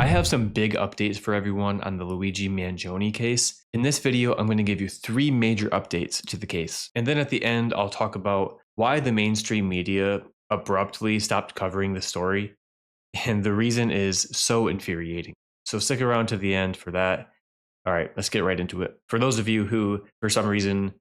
I have some big updates for everyone on the Luigi Mangione case. In this video, I'm going to give you 3 major updates to the case. And then at the end, I'll talk about why the mainstream media abruptly stopped covering the story. And the reason is so infuriating. So stick around to the end for that. All right, let's get right into it. For those of you who, for some reason,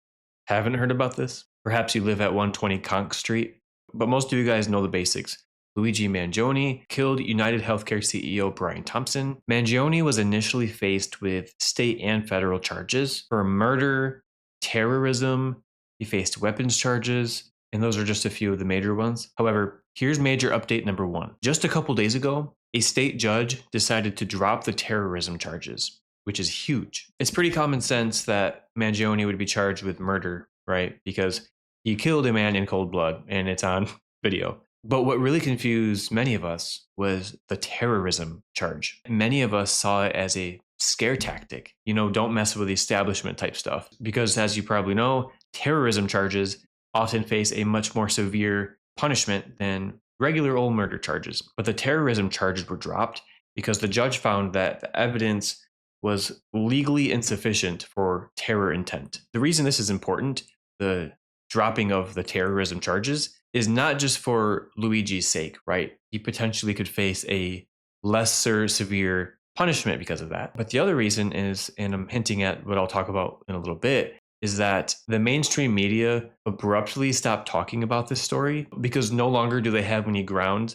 haven't heard about this, perhaps you live at 120 Conch Street, but most of you guys know the basics. Luigi Mangione killed United Healthcare CEO Brian Thompson. Mangione was initially faced with state and federal charges for murder, terrorism. He faced weapons charges, and those are just a few of the major ones. However, here's major update number 1. Just a couple days ago, a state judge decided to drop the terrorism charges, which is huge. It's pretty common sense that Mangione would be charged with murder, right? Because he killed a man in cold blood, and it's on video. But what really confused many of us was the terrorism charge. Many of us saw it as a scare tactic. Don't mess with the establishment type stuff. Because as you probably know, terrorism charges often face a much more severe punishment than regular old murder charges. But the terrorism charges were dropped because the judge found that the evidence was legally insufficient for terror intent. The reason this is important, the dropping of the terrorism charges, is not just for Luigi's sake, right? He potentially could face a lesser severe punishment because of that. But the other reason is, and I'm hinting at what I'll talk about in a little bit, is that the mainstream media abruptly stopped talking about this story because no longer do they have any ground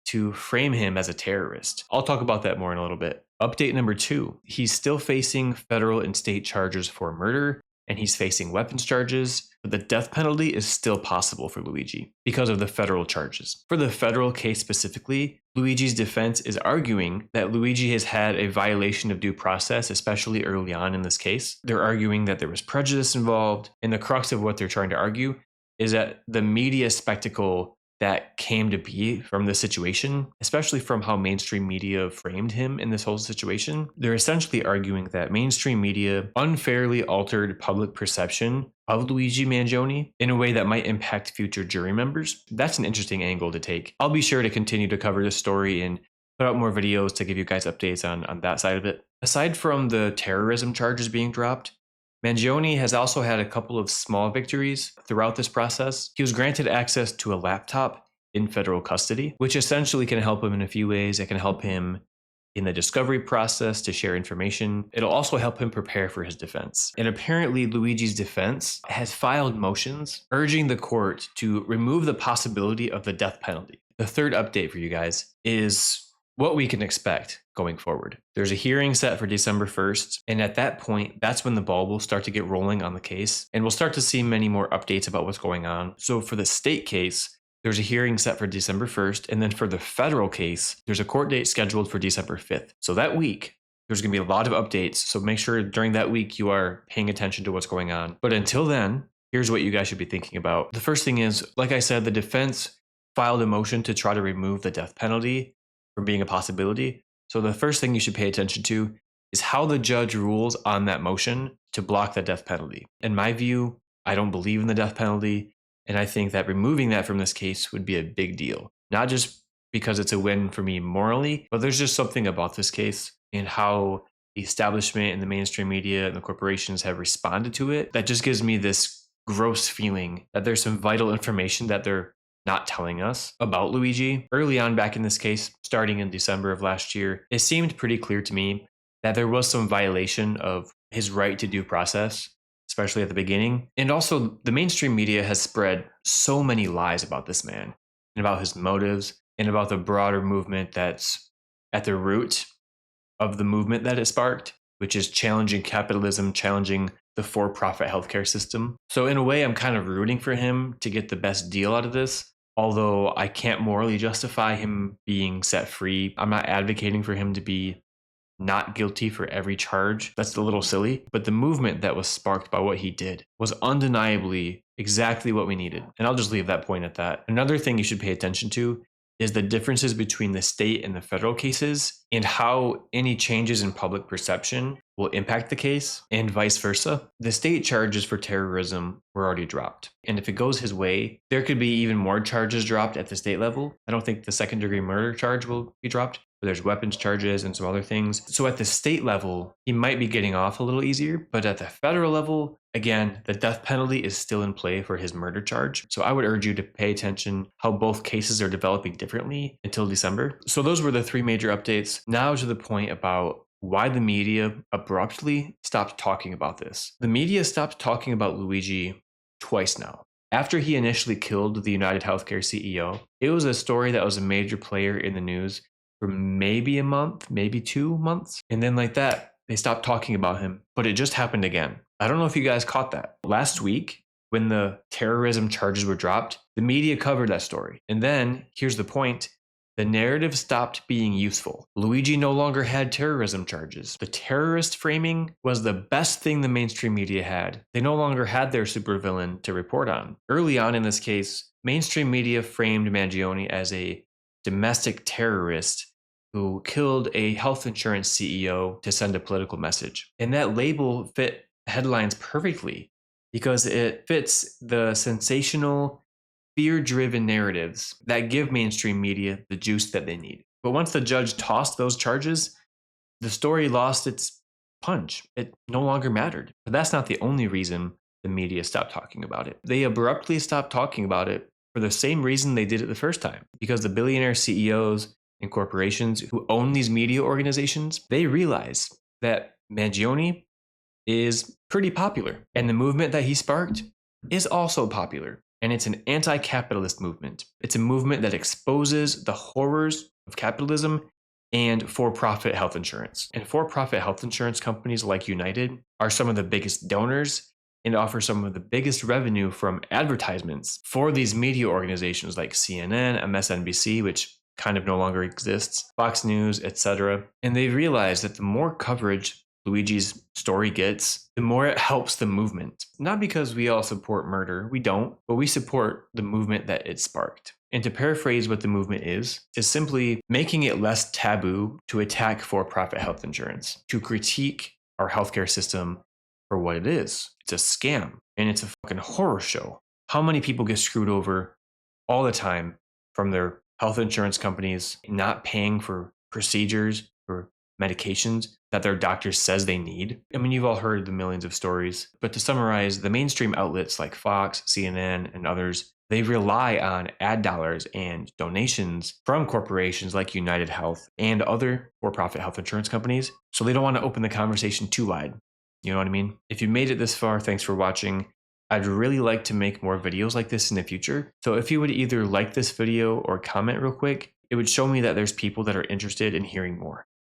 to frame him as a terrorist. I'll talk about that more in a little bit. Update number 2, he's still facing federal and state charges for murder, and he's facing weapons charges, but the death penalty is still possible for Luigi because of the federal charges. For the federal case specifically, Luigi's defense is arguing that Luigi has had a violation of due process, especially early on in this case. They're arguing that there was prejudice involved, and the crux of what they're trying to argue is that the media spectacle that came to be from this situation, especially from how mainstream media framed him in this whole situation, they're essentially arguing that mainstream media unfairly altered public perception of Luigi Mangione in a way that might impact future jury members. That's an interesting angle to take. I'll be sure to continue to cover this story and put out more videos to give you guys updates on that side of it. Aside from the terrorism charges being dropped, Mangione has also had a couple of small victories throughout this process. He was granted access to a laptop in federal custody, which essentially can help him in a few ways. It can help him in the discovery process to share information. It'll also help him prepare for his defense. And apparently Luigi's defense has filed motions urging the court to remove the possibility of the death penalty. The third update for you guys is what we can expect going forward. There's a hearing set for December 1st, and at that point, that's when the ball will start to get rolling on the case, and we'll start to see many more updates about what's going on. So for the state case, there's a hearing set for December 1st, and then for the federal case, there's a court date scheduled for December 5th. So that week, there's going to be a lot of updates, so make sure during that week you are paying attention to what's going on. But until then, here's what you guys should be thinking about. The first thing is, like I said, the defense filed a motion to try to remove the death penalty from being a possibility. So the first thing you should pay attention to is how the judge rules on that motion to block the death penalty. In my view, I don't believe in the death penalty, and I think that removing that from this case would be a big deal. Not just because it's a win for me morally, but there's just something about this case and how the establishment and the mainstream media and the corporations have responded to it that just gives me this gross feeling that there's some vital information that they're not telling us about Luigi. Early on back in this case, starting in December of last year, it seemed pretty clear to me that there was some violation of his right to due process, especially at the beginning. And also, the mainstream media has spread so many lies about this man and about his motives and about the broader movement that's at the root of the movement that it sparked, which is challenging capitalism, challenging the for-profit healthcare system. So in a way, I'm kind of rooting for him to get the best deal out of this. Although I can't morally justify him being set free. I'm not advocating for him to be not guilty for every charge. That's a little silly. But the movement that was sparked by what he did was undeniably exactly what we needed. And I'll just leave that point at that. Another thing you should pay attention to is the differences between the state and the federal cases and how any changes in public perception will impact the case and vice versa. The state charges for terrorism were already dropped. And if it goes his way, there could be even more charges dropped at the state level. I don't think the second-degree murder charge will be dropped, There's weapons charges and some other things. So at the state level, he might be getting off a little easier, but at the federal level, again, the death penalty is still in play for his murder charge. So I would urge you to pay attention how both cases are developing differently until December. So those were the three major updates. Now to the point about why the media abruptly stopped talking about this. The media stopped talking about Luigi twice now. After he initially killed the United Healthcare CEO, it was a story that was a major player in the news for maybe a month, maybe 2 months. And then, like that, they stopped talking about him. But it just happened again. I don't know if you guys caught that. Last week, when the terrorism charges were dropped, the media covered that story. And then, here's the point, the narrative stopped being useful. Luigi no longer had terrorism charges. The terrorist framing was the best thing the mainstream media had. They no longer had their supervillain to report on. Early on in this case, mainstream media framed Mangione as a domestic terrorist who killed a health insurance CEO to send a political message. And that label fit headlines perfectly because it fits the sensational, fear-driven narratives that give mainstream media the juice that they need. But once the judge tossed those charges, the story lost its punch. It no longer mattered. But that's not the only reason the media stopped talking about it. They abruptly stopped talking about it for the same reason they did it the first time. Because the billionaire CEOs and corporations who own these media organizations, they realize that Mangione is pretty popular. And the movement that he sparked is also popular. And it's an anti-capitalist movement. It's a movement that exposes the horrors of capitalism and for-profit health insurance. And for-profit health insurance companies like United are some of the biggest donors and offer some of the biggest revenue from advertisements for these media organizations like CNN, MSNBC, which kind of no longer exists, Fox News, etc. And they realize that the more coverage Luigi's story gets, the more it helps the movement. Not because we all support murder, we don't, but we support the movement that it sparked. And to paraphrase what the movement is simply making it less taboo to attack for-profit health insurance, to critique our healthcare system for what it is. It's a scam, and it's a fucking horror show. How many people get screwed over all the time from their health insurance companies not paying for procedures, for medications that their doctor says they need? I mean, you've all heard the millions of stories, but to summarize, the mainstream outlets like Fox, CNN, and others, they rely on ad dollars and donations from corporations like United Health and other for-profit health insurance companies, so they don't want to open the conversation too wide. You know what I mean? If you made it this far, thanks for watching. I'd really like to make more videos like this in the future. So if you would either like this video or comment real quick, it would show me that there's people that are interested in hearing more.